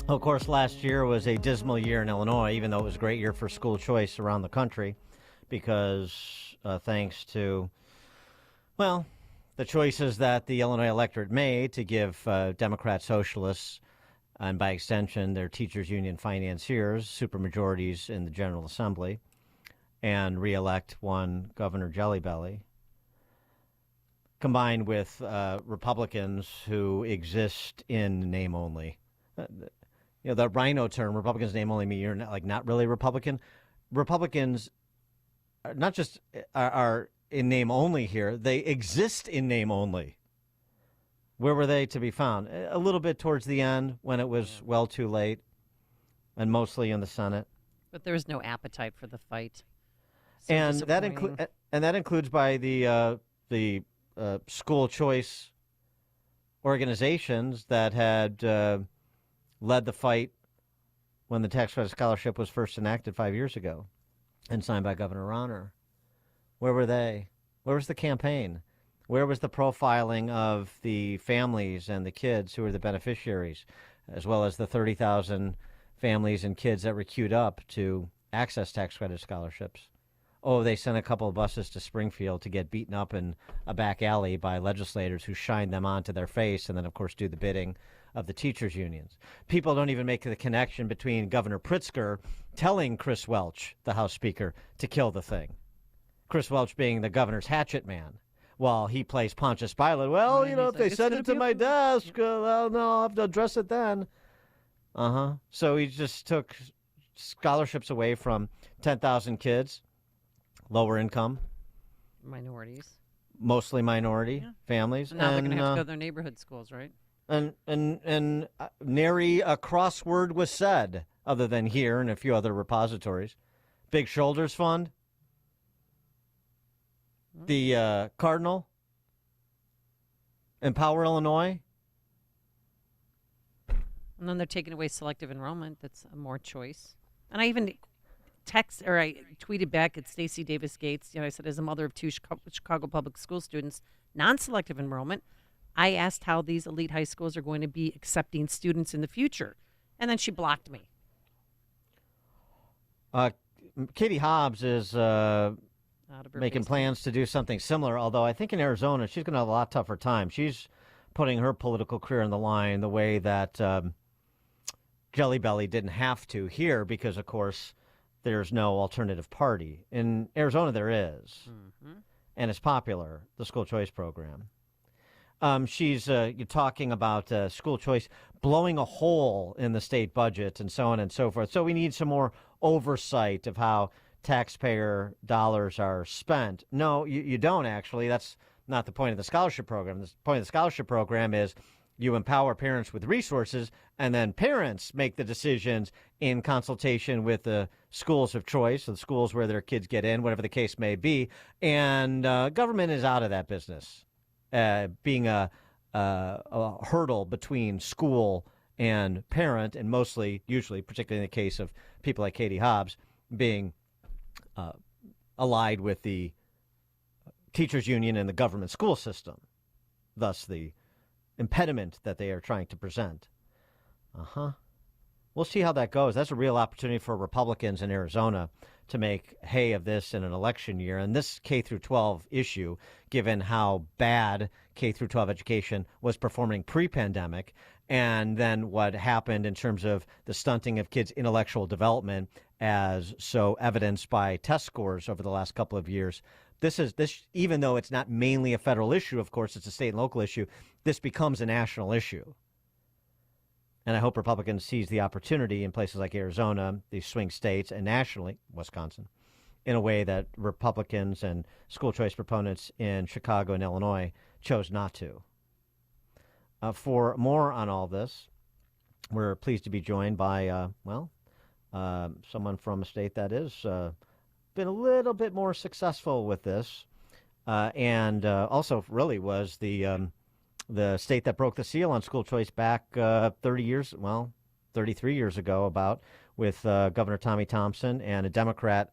Of course, last year was a dismal year in Illinois, even though it was a great year for school choice around the country, because thanks to, well, the choices that the Illinois electorate made to give Democrat socialists, and by extension, their teachers' union financiers, supermajorities in the General Assembly, and reelect one Governor Jellybelly, combined with Republicans who exist in name only. The rhino term, Republicans name only, mean you're not really Republican. Republicans are not just are in name only here, they exist in name only. Where were they to be found? A little bit towards the end when it was well too late, and mostly in the Senate. But there was no appetite for the fight. And that includes by the school choice organizations that had led the fight when the tax credit scholarship was first enacted 5 years ago and signed by Governor Rauner. Where were they? Where was the campaign? Where was the profiling of the families and the kids who were the beneficiaries, as well as the 30,000 families and kids that were queued up to access tax credit scholarships? Oh, they sent a couple of buses to Springfield to get beaten up in a back alley by legislators who shined them onto their face and then, of course, do the bidding of the teachers' unions. People don't even make the connection between Governor Pritzker telling Chris Welch, the House Speaker, to kill the thing. Chris Welch being the governor's hatchet man, while he plays Pontius Pilate. Well, if they send it to my desk, well, no, I'll have to address it then. So he just took scholarships away from 10,000 kids, lower income. Minorities. Mostly minority families. Now they're going to have to go to their neighborhood schools, right? And nary a crossword was said, other than here and a few other repositories. Big Shoulders Fund, the Cardinal, Empower Illinois. And then they're taking away selective enrollment. That's more choice. And I even I tweeted back at Stacey Davis Gates. I said, as a mother of two Chicago public school students, non-selective enrollment, I asked how these elite high schools are going to be accepting students in the future. And then she blocked me. Katie Hobbs is making plans to do something similar, although I think in Arizona she's going to have a lot tougher time. She's putting her political career on the line the way that Jellybelly didn't have to here because, of course, there's no alternative party. In Arizona there is, and it's popular, the school choice program. She's you're talking about school choice blowing a hole in the state budget and so on and so forth. So we need some more oversight of how taxpayer dollars are spent. No, you don't, actually. That's not the point of the scholarship program. The point of the scholarship program is you empower parents with resources, and then parents make the decisions in consultation with the schools of choice, the schools where their kids get in, whatever the case may be. And government is out of that business. Being a hurdle between school and parent, and usually, particularly in the case of people like Katie Hobbs, being allied with the teachers union and the government school system, thus the impediment that they are trying to present. We'll see how that goes. That's a real opportunity for Republicans in Arizona to make hay of this in an election year. And this K through 12 issue, given how bad K through 12 education was performing pre-pandemic, and then what happened in terms of the stunting of kids' intellectual development, as so evidenced by test scores over the last couple of years. This even though it's not mainly a federal issue, of course, it's a state and local issue, this becomes a national issue. And I hope Republicans seize the opportunity in places like Arizona, these swing states, and nationally, Wisconsin, in a way that Republicans and school choice proponents in Chicago and Illinois chose not to. For more on all this, we're pleased to be joined by, someone from a state that is been a little bit more successful with this, and also really was the state that broke the seal on school choice back 33 years ago, with Governor Tommy Thompson and a Democrat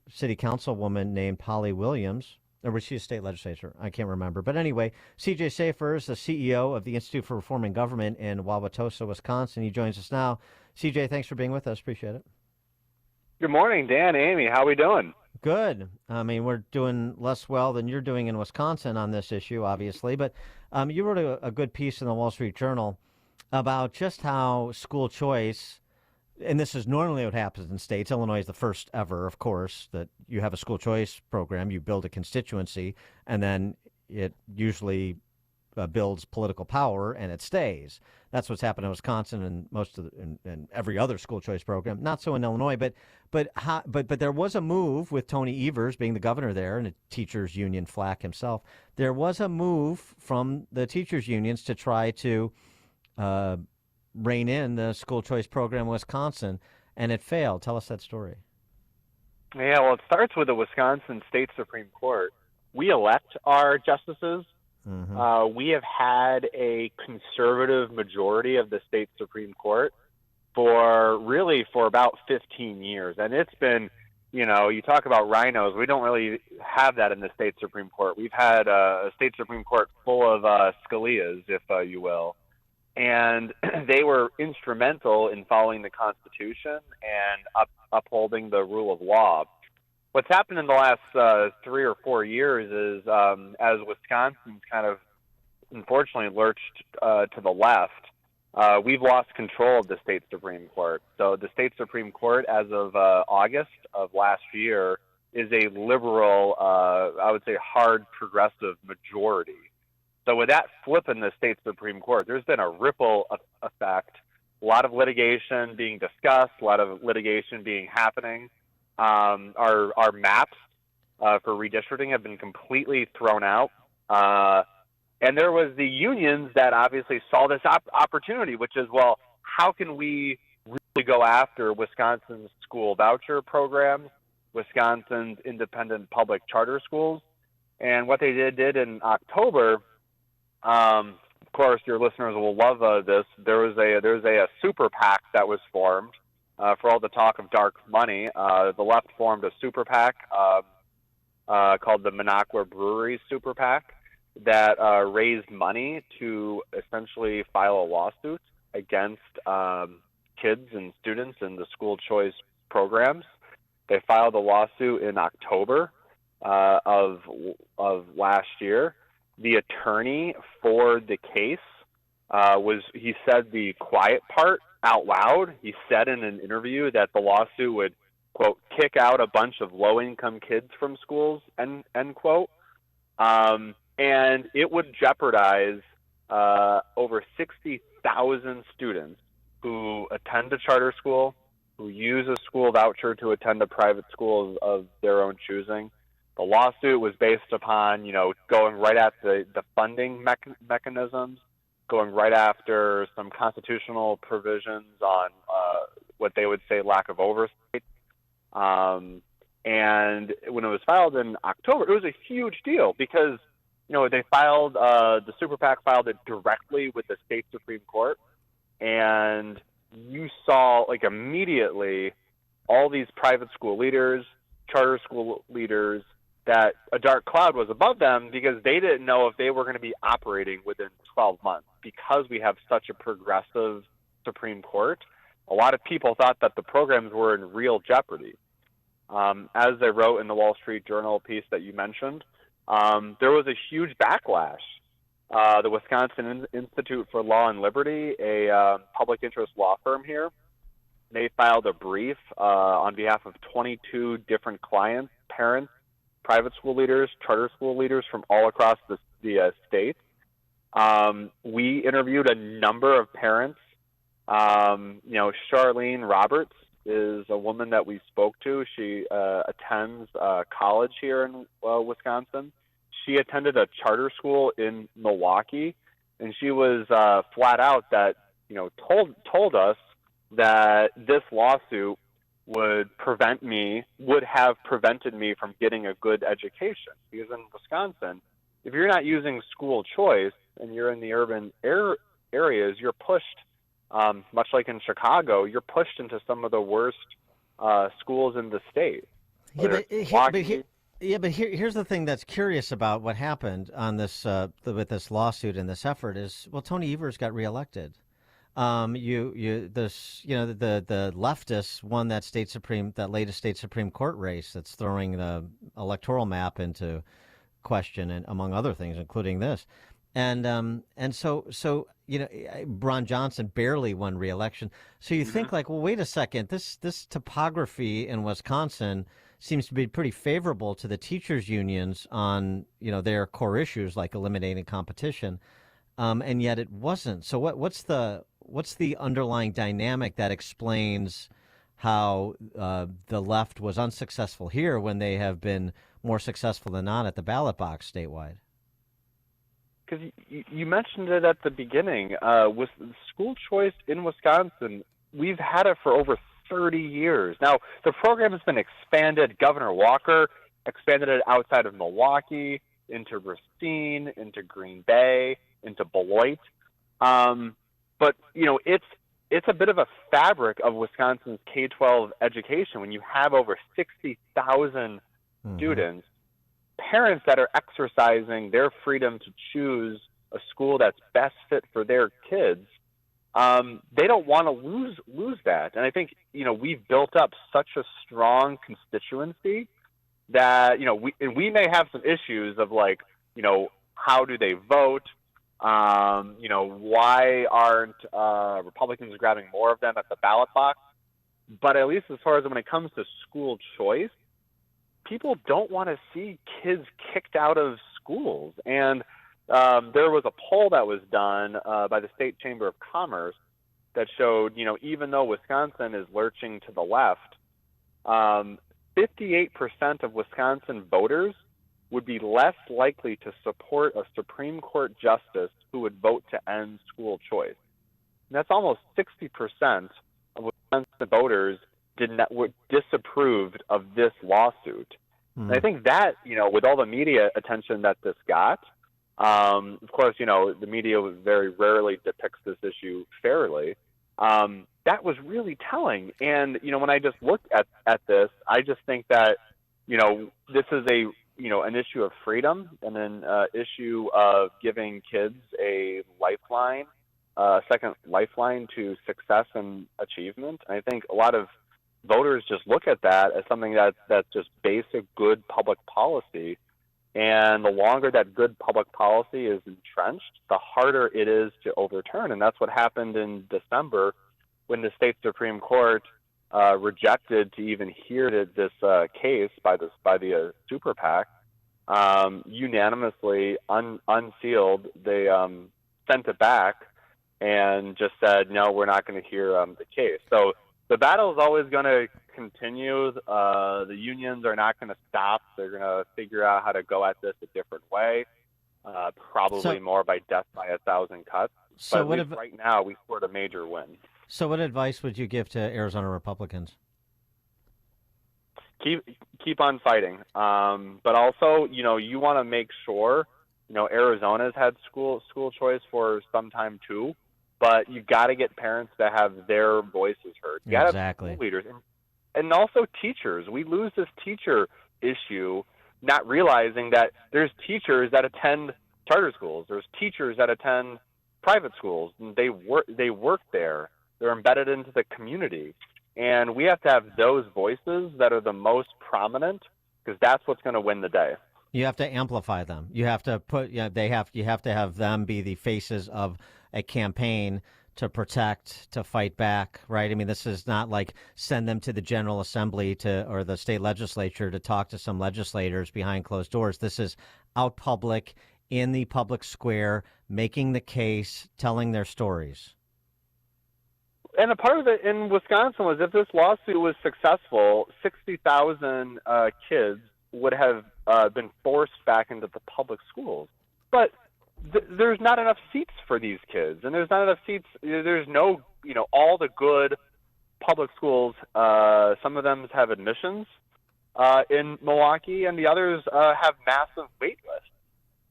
city councilwoman named Polly Williams, Or was she a state legislator? I can't remember. But anyway, CJ Szafir is the CEO of the Institute for Reforming Government in Wauwatosa, Wisconsin. He joins us now. CJ, thanks for being with us. Appreciate it. Good morning, Dan, Amy. How we doing? Good. I mean, we're doing less well than you're doing in Wisconsin on this issue, obviously. But you wrote a good piece in the Wall Street Journal about just how school choice, and this is normally what happens in states. Illinois is the first ever, of course, that you have a school choice program. You build a constituency, and then it usually builds political power, and it stays. That's what's happened in Wisconsin and most of and every other school choice program. Not so in Illinois, but there was a move with Tony Evers being the governor there and a teachers union flack himself. There was a move from the teachers unions to try to rein in the school choice program in Wisconsin, and it failed. Tell us that story. Yeah, well, it starts with the Wisconsin State Supreme Court. We elect our justices. Mm-hmm. We have had a conservative majority of the state Supreme Court for about 15 years. And it's been, you talk about rhinos. We don't really have that in the state Supreme Court. We've had a state Supreme Court full of Scalias, if you will. And they were instrumental in following the Constitution and upholding the rule of law. What's happened in the last 3 or 4 years is as Wisconsin's kind of unfortunately lurched to the left, we've lost control of the state Supreme Court. So the state Supreme Court, as of August of last year, is a liberal, I would say hard progressive majority. So with that flip in the state Supreme Court, there's been a ripple effect, a lot of litigation being discussed, a lot of litigation happening. Our maps for redistricting have been completely thrown out. And there was the unions that obviously saw this opportunity, which is, well, how can we really go after Wisconsin's school voucher programs, Wisconsin's independent public charter schools? And what they did in October, of course, your listeners will love this. There's a super PAC that was formed. For all the talk of dark money, the left formed a super PAC called the Minocqua Brewery Super PAC that raised money to essentially file a lawsuit against kids and students in the school choice programs. They filed a lawsuit in October of last year. The attorney for the case he said the quiet part out loud. He said in an interview that the lawsuit would, quote, kick out a bunch of low-income kids from schools, end quote. And it would jeopardize over 60,000 students who attend a charter school, who use a school voucher to attend a private school of their own choosing. The lawsuit was based upon, going right at the funding mechanisms, going right after some constitutional provisions on what they would say lack of oversight. And when it was filed in October, it was a huge deal because, they filed, the Super PAC filed it directly with the state Supreme Court. And you saw, immediately all these private school leaders, charter school leaders, that a dark cloud was above them because they didn't know if they were going to be operating within 12 months. Because we have such a progressive Supreme Court, a lot of people thought that the programs were in real jeopardy. As they wrote in the Wall Street Journal piece that you mentioned, there was a huge backlash. The Wisconsin Institute for Law and Liberty, a public interest law firm here, they filed a brief on behalf of 22 different clients, parents, private school leaders, charter school leaders from all across the state. We interviewed a number of parents. Charlene Roberts is a woman that we spoke to. She attends college here in Wisconsin. She attended a charter school in Milwaukee, and she was flat out that told us that this lawsuit would have prevented me from getting a good education. Because in Wisconsin, if you're not using school choice and you're in the urban areas, you're pushed, much like in Chicago, you're pushed into some of the worst schools in the state. Yeah, but here's the thing that's curious about what happened on this with this lawsuit and this effort is, well, Tony Evers got reelected. The leftists won that latest state Supreme Court race that's throwing the electoral map into question, and among other things, including this. And Ron Johnson barely won re-election. So you think like, well, wait a second, this topography in Wisconsin seems to be pretty favorable to the teachers unions on their core issues like eliminating competition, and yet it wasn't. So what's the underlying dynamic that explains how the left was unsuccessful here when they have been more successful than not at the ballot box statewide? Because you mentioned it at the beginning, with school choice in Wisconsin, we've had it for over 30 years. Now, the program has been expanded. Governor Walker expanded it outside of Milwaukee, into Racine, into Green Bay, into Beloit. But, it's a bit of a fabric of Wisconsin's K-12 education when you have over 60,000 students, parents that are exercising their freedom to choose a school that's best fit for their kids. They don't want to lose that. And I think, we've built up such a strong constituency that, we may have some issues of like, how do they vote? Why aren't Republicans grabbing more of them at the ballot box? But at least as far as when it comes to school choice, people don't want to see kids kicked out of schools. And there was a poll that was done by the State Chamber of Commerce that showed, even though Wisconsin is lurching to the left, 58% of Wisconsin voters would be less likely to support a Supreme Court justice who would vote to end school choice. And that's almost 60% of Wisconsin voters were disapproved of this lawsuit. And I think that, with all the media attention that this got, of course, the media very rarely depicts this issue fairly. That was really telling. And, when I just look at this, I just think that, this is an issue of freedom and an issue of giving kids a lifeline, second lifeline to success and achievement. And I think a lot of voters just look at that as something that's just basic good public policy. And the longer that good public policy is entrenched, the harder it is to overturn. And that's what happened in December when the state Supreme Court rejected to even hear this case by the super PAC, unanimously unsealed. They sent it back and just said, no, we're not going to hear the case. So the battle is always going to continue. The unions are not going to stop. They're going to figure out how to go at this a different way, probably more by death by 1,000 cuts. So but right now, we scored a major win. So what advice would you give to Arizona Republicans? Keep on fighting. But also, you want to make sure, Arizona's had school choice for some time too. But you got to get parents to have their voices heard. You gotta have school leaders and also teachers. We lose this teacher issue, not realizing that there's teachers that attend charter schools. There's teachers that attend private schools. And they work there. They're embedded into the community, and we have to have those voices that are the most prominent because that's what's going to win the day. You have to amplify them. You have to you have to have them be the faces of a campaign to protect, to fight back, right? I mean, this is not like send them to the General Assembly or the state legislature to talk to some legislators behind closed doors. This is out public, in the public square, making the case, telling their stories. And a part of it in Wisconsin was if this lawsuit was successful, 60,000 kids would have been forced back into the public schools. But there's not enough seats for these kids, and there's not enough seats. There's no, all the good public schools. Some of them have admissions in Milwaukee, and the others have massive wait lists.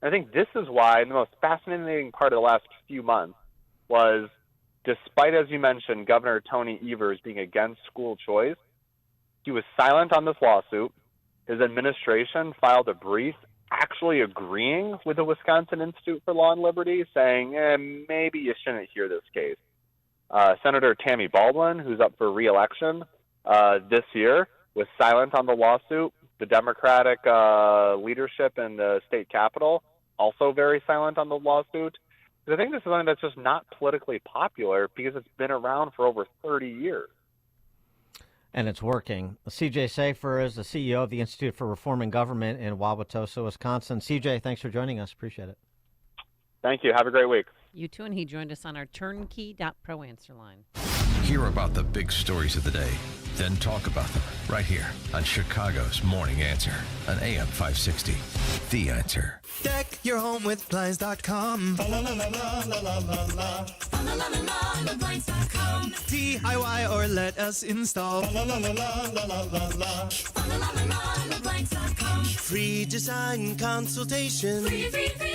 I think this is why the most fascinating part of the last few months was, despite, as you mentioned, Governor Tony Evers being against school choice, he was silent on this lawsuit. his administration filed a brief actually agreeing with the Wisconsin Institute for Law and Liberty, saying, maybe you shouldn't hear this case. Senator Tammy Baldwin, who's up for re-election this year, was silent on the lawsuit. The Democratic leadership in the state capitol, also very silent on the lawsuit. Because I think this is something that's just not politically popular because it's been around for over 30 years. And it's working. CJ Szafir is the CEO of the Institute for Reforming Government in Wauwatosa, Wisconsin. CJ, thanks for joining us. Appreciate it. Thank you. Have a great week. You too, and he joined us on our turnkey.pro answer line. Hear about the big stories of the day, then talk about them right here on Chicago's Morning Answer on AM 560. The Answer. Deck your home with Blinds.com. DIY or let us install. Free design consultation.